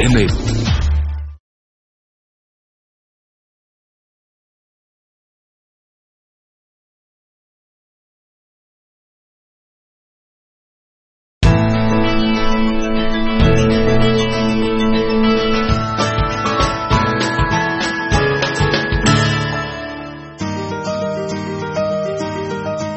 MA.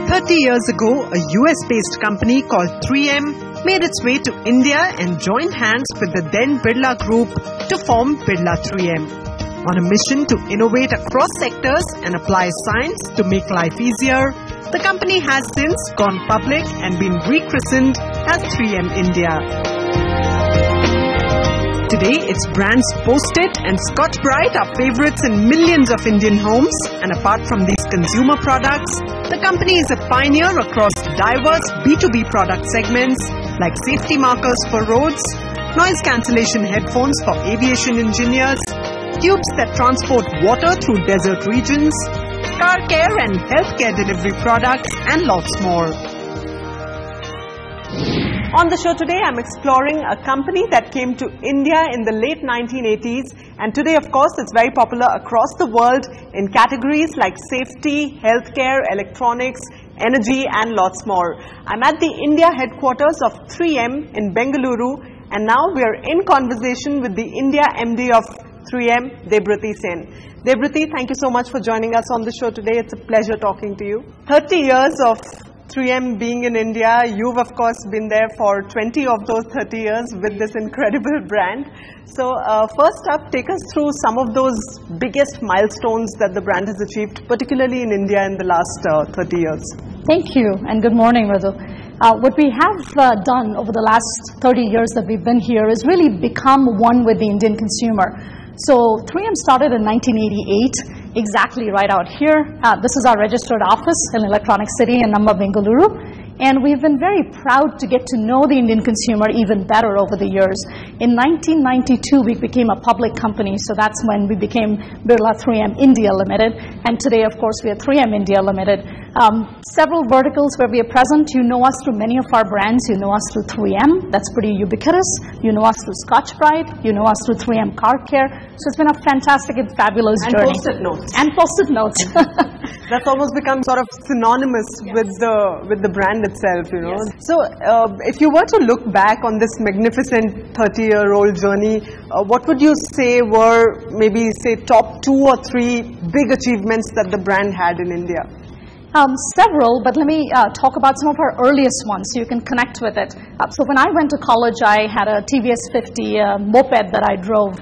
30 years ago, a US-based company called 3M made its way to India and joined hands with the then Birla Group to form Birla 3M. On a mission to innovate across sectors and apply science to make life easier, the company has since gone public and been rechristened as 3M India. Today, its brands Post-it and Scotch-Brite are favorites in millions of Indian homes, and apart from these consumer products, the company is a pioneer across diverse B2B product segments like safety markers for roads, noise cancellation headphones for aviation engineers, tubes that transport water through desert regions, car care and healthcare delivery products, and lots more. On the show today, I'm exploring a company that came to India in the late 1980s, and today, of course, it's very popular across the world in categories like safety, healthcare, electronics, energy, and lots more. I'm at the India headquarters of 3M in Bengaluru, and now we are in conversation with the India MD of 3M, Debarati. Debarati, thank you so much for joining us on the show today. It's a pleasure talking to you. 30 years of 3M being in India, you've of course been there for 20 of those 30 years with this incredible brand. So first up, take us through some of those biggest milestones that the brand has achieved, particularly in India in the last 30 years. Thank you, and good morning, Madhu. What we have done over the last 30 years that we've been here is really become one with the Indian consumer. So 3M started in 1988, exactly right out here. This is our registered office in Electronic City in Namma, Bengaluru. And we've been very proud to get to know the Indian consumer even better over the years. In 1992, we became a public company, so that's when we became Birla 3M India Limited. And today, of course, we are 3M India Limited. Several verticals where we are present. You know us through many of our brands. You know us through 3M. That's pretty ubiquitous. You know us through Scotch-Brite. You know us through 3M Car Care. So it's been a fantastic and fabulous journey. And Post-it notes. And Post-it notes. That's almost become sort of synonymous with the brand itself, you know. Yes. So if you were to look back on this magnificent 30-year-old journey, what would you say were maybe, say, top 2 or 3 big achievements that the brand had in India? Several, but let me talk about some of our earliest ones so you can connect with it. So when I went to college, I had a TVS 50 moped that I drove.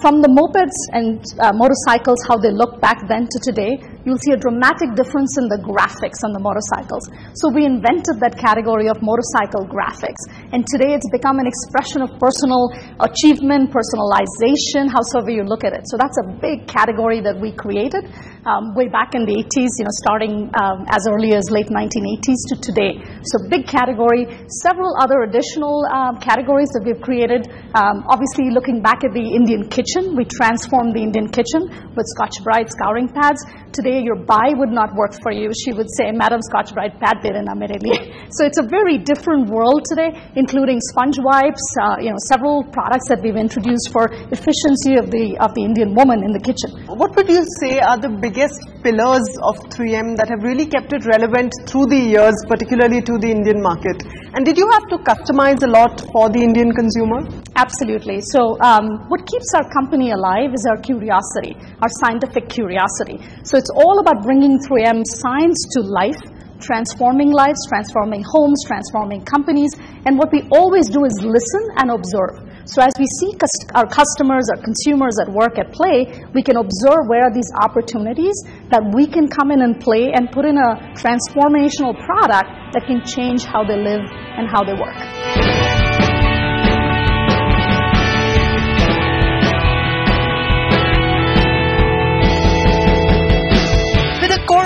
From the mopeds and motorcycles, how they look back then to today, you'll see a dramatic difference in the graphics on the motorcycles. So we invented that category of motorcycle graphics. And today it's become an expression of personal achievement, personalization, howsoever you look at it. So that's a big category that we created way back in the 80s, you know, starting as early as late 1980s to today. So big category. Several other additional categories that we've created. Obviously, looking back at the Indian kitchen, we transformed the Indian kitchen with Scotch-Brite scouring pads. Today, your buy would not work for you. She would say, Madam Scotch-Brite pad de dena mere liye. So it's a very different world today, including sponge wipes, you know, several products that we've introduced for efficiency of the Indian woman in the kitchen. What would you say are the biggest pillars of 3M that have really kept it relevant through the years, particularly to the Indian market? And did you have to customize a lot for the Indian consumer? Absolutely. So what keeps our company alive is our curiosity, our scientific curiosity. So it's all about bringing 3M science to life, transforming lives, transforming homes, transforming companies. And what we always do is listen and observe. So as we see our customers, our consumers at work, at play, we can observe where are these opportunities that we can come in and play and put in a transformational product that can change how they live and how they work.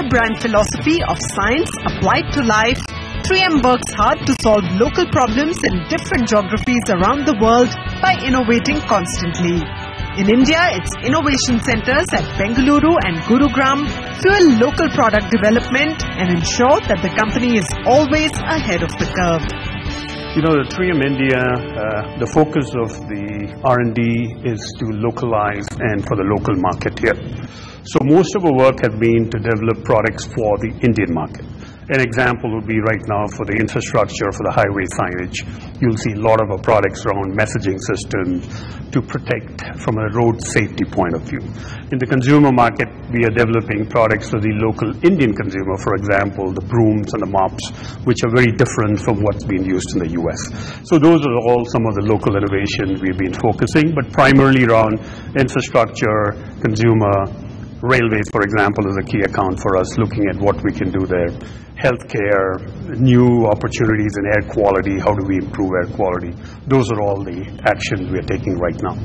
Brand philosophy of science applied to life, 3M works hard to solve local problems in different geographies around the world by innovating constantly. In India, its innovation centers at Bengaluru and Gurugram fuel local product development and ensure that the company is always ahead of the curve. You know, the 3M India, the focus of the R&D is to localize and for the local market here. So most of our work has been to develop products for the Indian market. An example would be right now for the infrastructure, for the highway signage. You'll see a lot of our products around messaging systems to protect from a road safety point of view. In the consumer market, we are developing products for the local Indian consumer, for example, the brooms and the mops, which are very different from what's being used in the US. So those are all some of the local innovations we've been focusing, but primarily around infrastructure, consumer. Railways, for example, is a key account for us, looking at what we can do there. Healthcare, new opportunities in air quality, how do we improve air quality? Those are all the actions we are taking right now.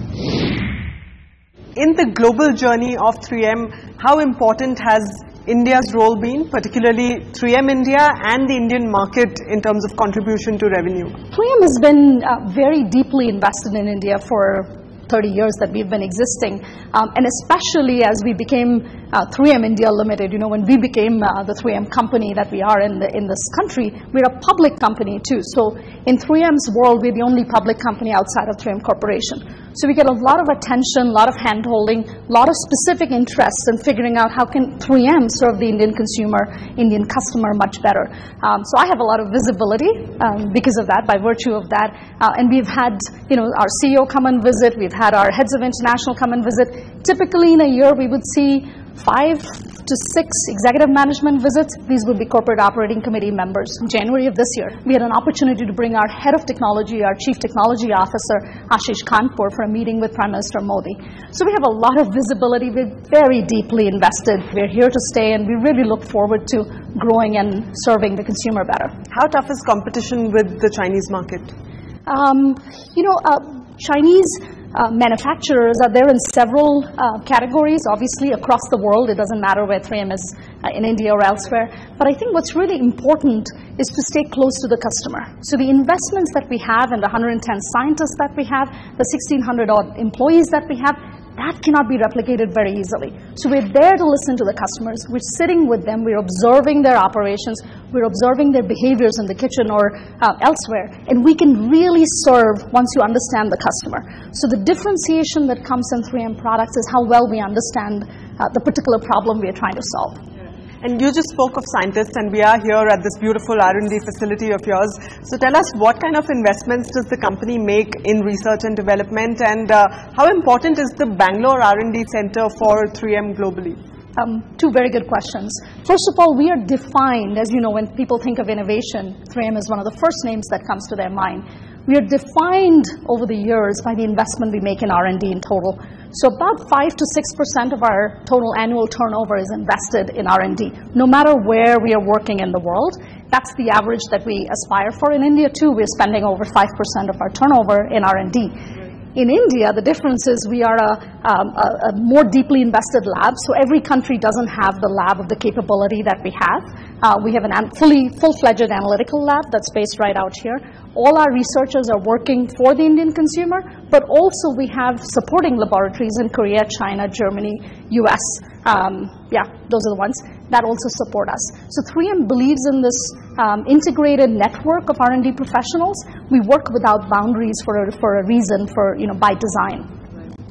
In the global journey of 3M, how important has India's role been, particularly 3M India and the Indian market in terms of contribution to revenue? 3M has been very deeply invested in India for 30 years that we've been existing, and especially as we became 3M India Limited. You know, when we became the 3M company that we are in this country, we're a public company too. So in 3M's world, we're the only public company outside of 3M Corporation. So we get a lot of attention, a lot of hand-holding, a lot of specific interests in figuring out how can 3M serve the Indian consumer, Indian customer much better. So I have a lot of visibility because of that, by virtue of that. And we've had, you know, our CEO come and visit. We've had our heads of international come and visit. Typically in a year, we would see 5 to 6 executive management visits. These would be corporate operating committee members. In January of this year, we had an opportunity to bring our head of technology, our chief technology officer, Ashish Kanpur, for a meeting with Prime Minister Modi. So we have a lot of visibility. We're very deeply invested. We're here to stay, and we really look forward to growing and serving the consumer better. How tough is competition with the Chinese market? Chinese manufacturers are there in several categories, obviously across the world. It doesn't matter where 3M is in India or elsewhere. But I think what's really important is to stay close to the customer. So the investments that we have and the 110 scientists that we have, the 1,600 odd employees that we have, that cannot be replicated very easily. So we're there to listen to the customers. We're sitting with them. We're observing their operations. We're observing their behaviors in the kitchen or elsewhere. And we can really serve once you understand the customer. So the differentiation that comes in 3M products is how well we understand the particular problem we are trying to solve. And you just spoke of scientists, and we are here at this beautiful R&D facility of yours. So tell us, what kind of investments does the company make in research and development, and how important is the Bangalore R&D Center for 3M globally? Two very good questions. First of all, we are defined, as you know, when people think of innovation, 3M is one of the first names that comes to their mind. We are defined over the years by the investment we make in R&D in total. So about 5 to 6% of our total annual turnover is invested in R&D, no matter where we are working in the world. That's the average that we aspire for. In India, too, we're spending over 5% of our turnover in R&D. In India, the difference is we are a more deeply invested lab, so every country doesn't have the lab of the capability that we have. We have a full-fledged analytical lab that's based right out here. All our researchers are working for the Indian consumer, but also we have supporting laboratories in Korea, China, Germany, US. Those are the ones that also support us. So 3M believes in this integrated network of R&D professionals. We work without boundaries for a reason, by design.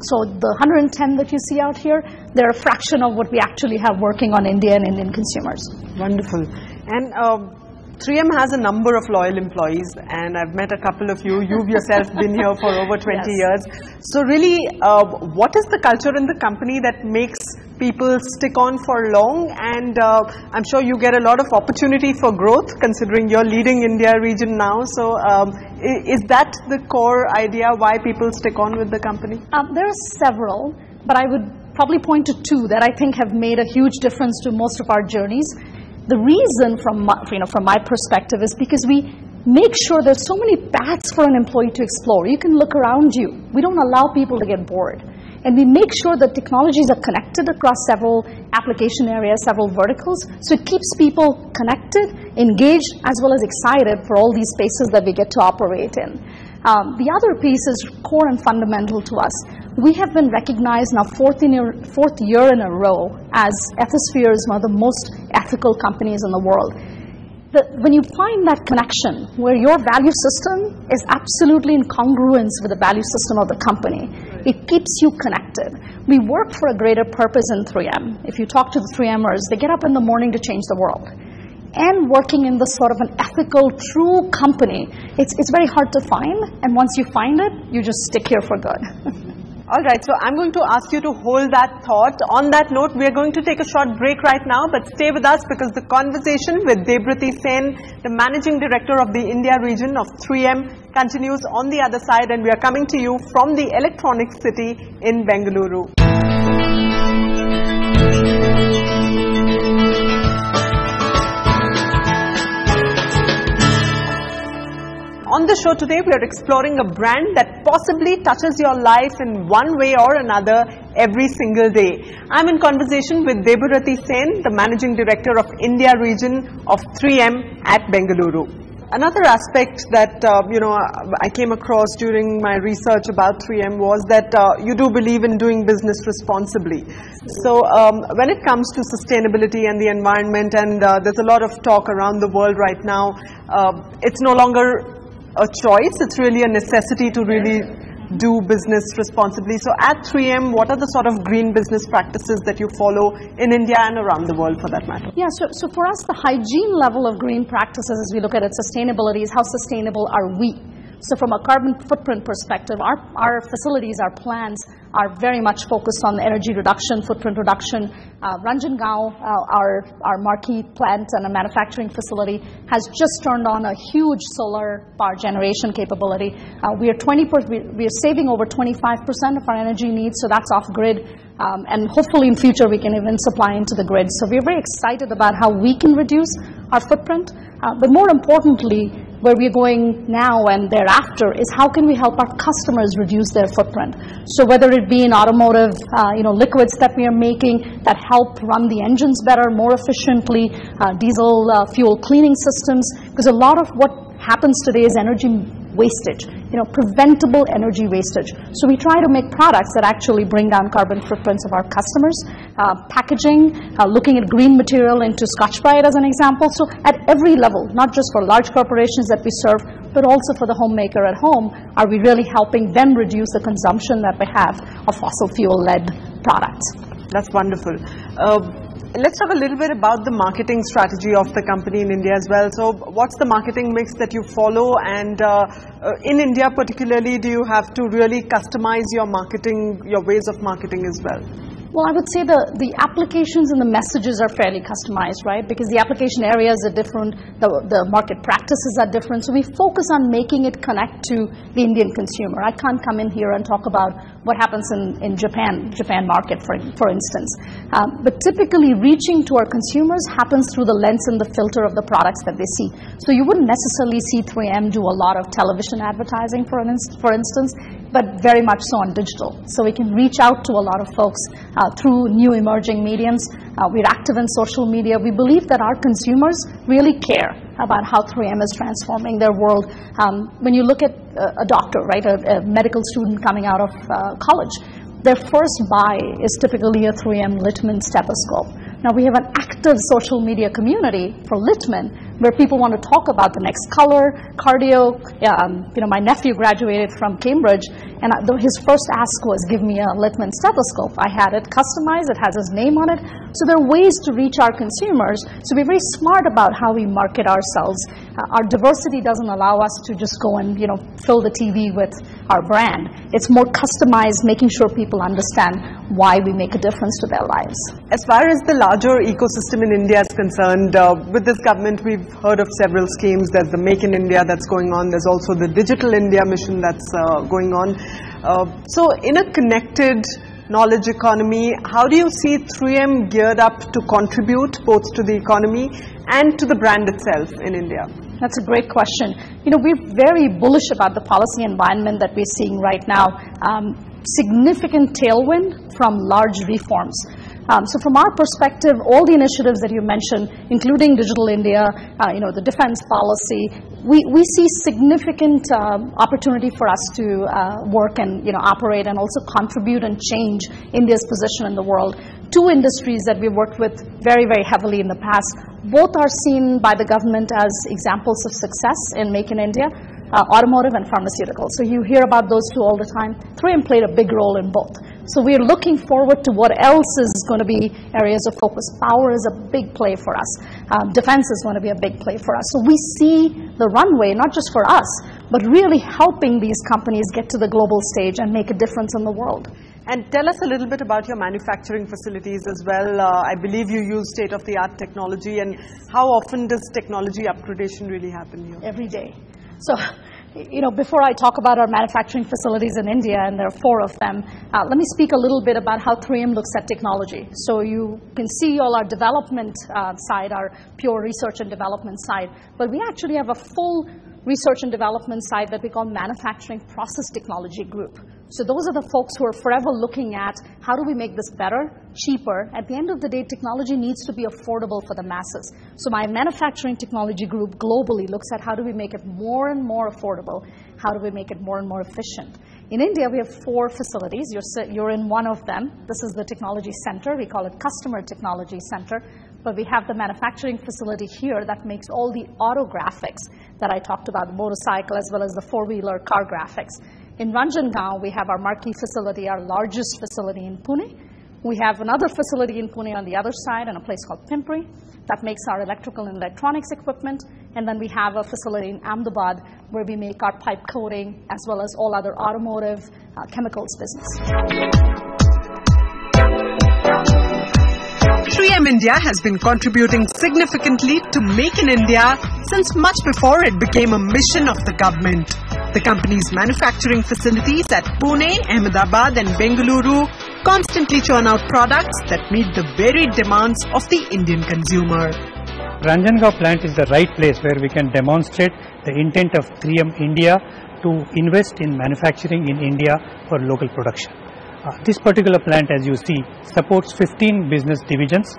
So the 110 that you see out here, they're a fraction of what we actually have working on India and Indian consumers. Wonderful. And 3M has a number of loyal employees, and I've met a couple of you. You've yourself been here for over 20 years. So really, what is the culture in the company that makes people stick on for long? And I'm sure you get a lot of opportunity for growth, considering you're leading India region now. So is that the core idea why people stick on with the company? There are several, but I would probably point to two that I think have made a huge difference to most of our journeys. The reason from my perspective is because we make sure there's so many paths for an employee to explore. You can look around you. We don't allow people to get bored. And we make sure that technologies are connected across several application areas, several verticals. So it keeps people connected, engaged, as well as excited for all these spaces that we get to operate in. The other piece is core and fundamental to us. We have been recognized now fourth year in a row as Ethisphere is one of the most ethical companies in the world. when you find that connection where your value system is absolutely in congruence with the value system of the company, it keeps you connected. We work for a greater purpose in 3M. If you talk to the 3Mers, they get up in the morning to change the world. And working in this sort of an ethical, true company, it's very hard to find. And once you find it, you just stick here for good. All right, so I'm going to ask you to hold that thought. On that note, we are going to take a short break right now, but stay with us because the conversation with Debarati, the Managing Director of the India region of 3M, continues on the other side, and we are coming to you from the Electronics City in Bengaluru. On the show today, we are exploring a brand that possibly touches your life in one way or another every single day. I'm in conversation with Debarati, the Managing Director of India region of 3M at Bengaluru. Another aspect that I came across during my research about 3M was that you do believe in doing business responsibly. So when it comes to sustainability and the environment, and there's a lot of talk around the world right now, it's no longer a choice, it's really a necessity to really do business responsibly. So at 3M, what are the sort of green business practices that you follow in India and around the world for that matter? Yeah, so for us, the hygiene level of green practices as we look at it, sustainability, is how sustainable are we? So from a carbon footprint perspective, our facilities, our plants are very much focused on energy reduction, footprint reduction. Ranjangaon, our marquee plant and a manufacturing facility, has just turned on a huge solar power generation capability. We are saving over 25% of our energy needs, so that's off grid. And hopefully in future we can even supply into the grid. So we're very excited about how we can reduce our footprint. But more importantly, where we're going now and thereafter is how can we help our customers reduce their footprint. So whether it be in automotive, liquids that we are making that help run the engines better, more efficiently, diesel fuel cleaning systems, because a lot of what happens today is energy wastage, preventable energy wastage. So we try to make products that actually bring down carbon footprints of our customers. Packaging, looking at green material into Scotch-Brite as an example. So at every level, not just for large corporations that we serve, but also for the homemaker at home, are we really helping them reduce the consumption that we have of fossil fuel-led products. That's wonderful. Let's talk a little bit about the marketing strategy of the company in India as well. So what's the marketing mix that you follow, and in India particularly, do you have to really customize your marketing, your ways of marketing as well? Well, I would say the applications and the messages are fairly customized, right? Because the application areas are different, the market practices are different. So we focus on making it connect to the Indian consumer. I can't come in here and talk about what happens in Japan market, for instance. But typically reaching to our consumers happens through the lens and the filter of the products that they see. So you wouldn't necessarily see 3M do a lot of television advertising, for instance, but very much so on digital. So we can reach out to a lot of folks through new emerging mediums. We're active in social media. We believe that our consumers really care about how 3M is transforming their world. When you look at a doctor, right, a medical student coming out of college, their first buy is typically a 3M Littmann stethoscope. Now we have an active social media community for Littmann where people want to talk about the next color, cardio. My nephew graduated from Cambridge, and his first ask was, give me a Littmann stethoscope. I had it customized, it has his name on it. So there are ways to reach our consumers. So we're very smart about how we market ourselves. Our diversity doesn't allow us to just go and fill the TV with our brand. It's more customized, making sure people understand why we make a difference to their lives. As far as the larger ecosystem in India is concerned, with this government we've heard of several schemes. There's the Make in India that's going on. There's also the Digital India mission that's going on. So in a connected knowledge economy, how do you see 3M geared up to contribute both to the economy and to the brand itself in India? That's a great question. We're very bullish about the policy environment that we're seeing right now. Significant tailwind from large reforms. So from our perspective, all the initiatives that you mentioned, including Digital India, the defense policy, we see significant opportunity for us to work and operate and also contribute and change India's position in the world. Two industries that we've worked with very, very heavily in the past, both are seen by the government as examples of success in Make in India, automotive and pharmaceutical. So you hear about those two all the time. 3M played a big role in both. So we're looking forward to what else is going to be areas of focus. Power is a big play for us. Defense is going to be a big play for us. So we see the runway, not just for us, but really helping these companies get to the global stage and make a difference in the world. And tell us a little bit about your manufacturing facilities as well. I believe you use state-of-the-art technology. And how often does technology upgradation really happen here? Every day. So, before I talk about our manufacturing facilities in India, and there are 4 of them, let me speak a little bit about how 3M looks at technology. So you can see all our development side, our pure research and development side, but we actually have a full research and development side that we call Manufacturing Process Technology Group. So those are the folks who are forever looking at how do we make this better, cheaper. At the end of the day, technology needs to be affordable for the masses. So my Manufacturing Technology Group globally looks at how do we make it more and more affordable, how do we make it more and more efficient. In India, we have 4 facilities. You're in one of them. This is the Technology Center. We call it Customer Technology Center. But we have the manufacturing facility here that makes all the auto graphics that I talked about, the motorcycle as well as the 4-wheeler car graphics. In Ranjangaon, we have our marquee facility, our largest facility in Pune. We have another facility in Pune on the other side in a place called Pimpri that makes our electrical and electronics equipment. And then we have a facility in Ahmedabad where we make our pipe coating as well as all other automotive chemicals business. 3M India has been contributing significantly to Make in India since much before it became a mission of the government. The company's manufacturing facilities at Pune, Ahmedabad and Bengaluru constantly churn out products that meet the varied demands of the Indian consumer. Ranjangaon plant is the right place where we can demonstrate the intent of 3M India to invest in manufacturing in India for local production. This particular plant, as you see, supports 15 business divisions.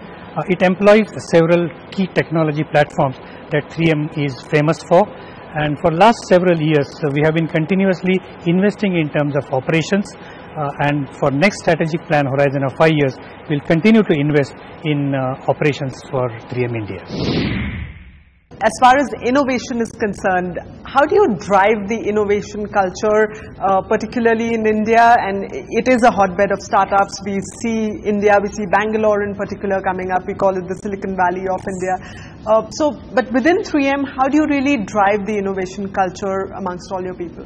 It employs several key technology platforms that 3M is famous for. And for last several years, we have been continuously investing in terms of operations. And for next strategic plan horizon of 5 years, we'll continue to invest in operations for 3M India. As far as innovation is concerned, how do you drive the innovation culture, particularly in India? And it is a hotbed of startups. We see India, we see Bangalore in particular coming up. We call it the Silicon Valley of India. But within 3M, how do you really drive the innovation culture amongst all your people?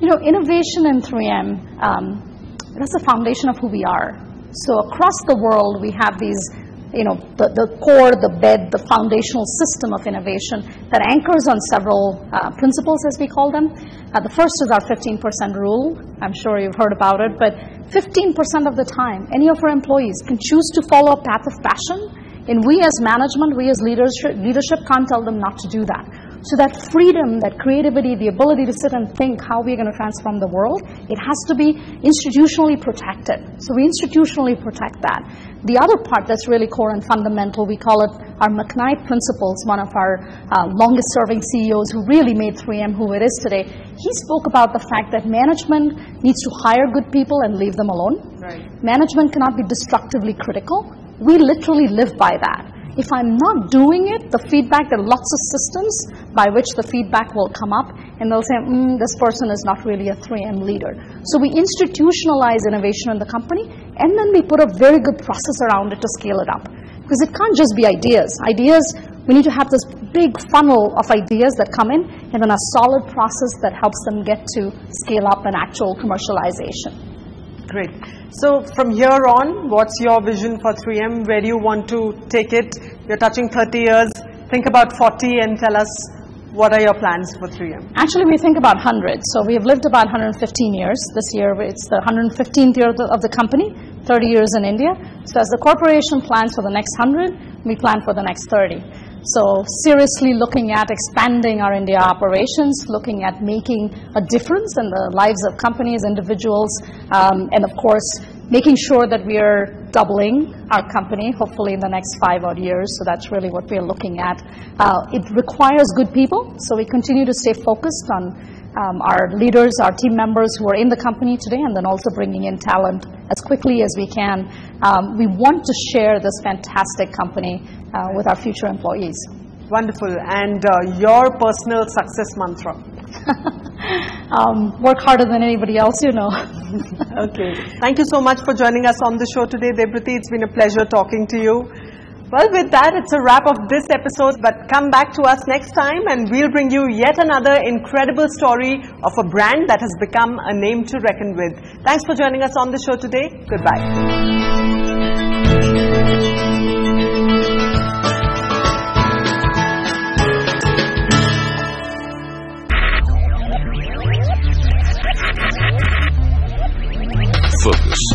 Innovation in 3M, that's the foundation of who we are. So across the world, we have these the core, the bed, the foundational system of innovation that anchors on several principles, as we call them. The first is our 15% rule. I'm sure you've heard about it, but 15% of the time, any of our employees can choose to follow a path of passion, and we as management, we as leadership can't tell them not to do that. So that freedom, that creativity, the ability to sit and think how we're going to transform the world, it has to be institutionally protected. So we institutionally protect that. The other part that's really core and fundamental, we call it our McKnight principles. One of our longest serving CEOs who really made 3M who it is today, he spoke about the fact that management needs to hire good people and leave them alone. Right. Management cannot be destructively critical. We literally live by that. If I'm not doing it, the feedback, there are lots of systems by which the feedback will come up and they'll say, this person is not really a 3M leader. So we institutionalize innovation in the company and then we put a very good process around it to scale it up. Because it can't just be ideas. Ideas, we need to have this big funnel of ideas that come in and then a solid process that helps them get to scale up and actual commercialization. Great. So from here on, what's your vision for 3M? Where do you want to take it? You're touching 30 years. Think about 40 and tell us what are your plans for 3M? Actually, we think about 100. So we have lived about 115 years. This year, it's the 115th year of the company, 30 years in India. So as the corporation plans for the next 100, we plan for the next 30. So seriously looking at expanding our India operations, looking at making a difference in the lives of companies, individuals, and of course, making sure that we are doubling our company, hopefully in the next 5 odd years. So that's really what we're looking at. It requires good people, so we continue to stay focused on our leaders, our team members who are in the company today, and then also bringing in talent as quickly as we can. We want to share this fantastic company with our future employees. Wonderful. And your personal success mantra? Work harder than anybody else, you know. Okay. Thank you so much for joining us on the show today, Debarati. It's been a pleasure talking to you. Well, with that, it's a wrap of this episode, but come back to us next time and we'll bring you yet another incredible story of a brand that has become a name to reckon with. Thanks for joining us on the show today. Goodbye. Focus.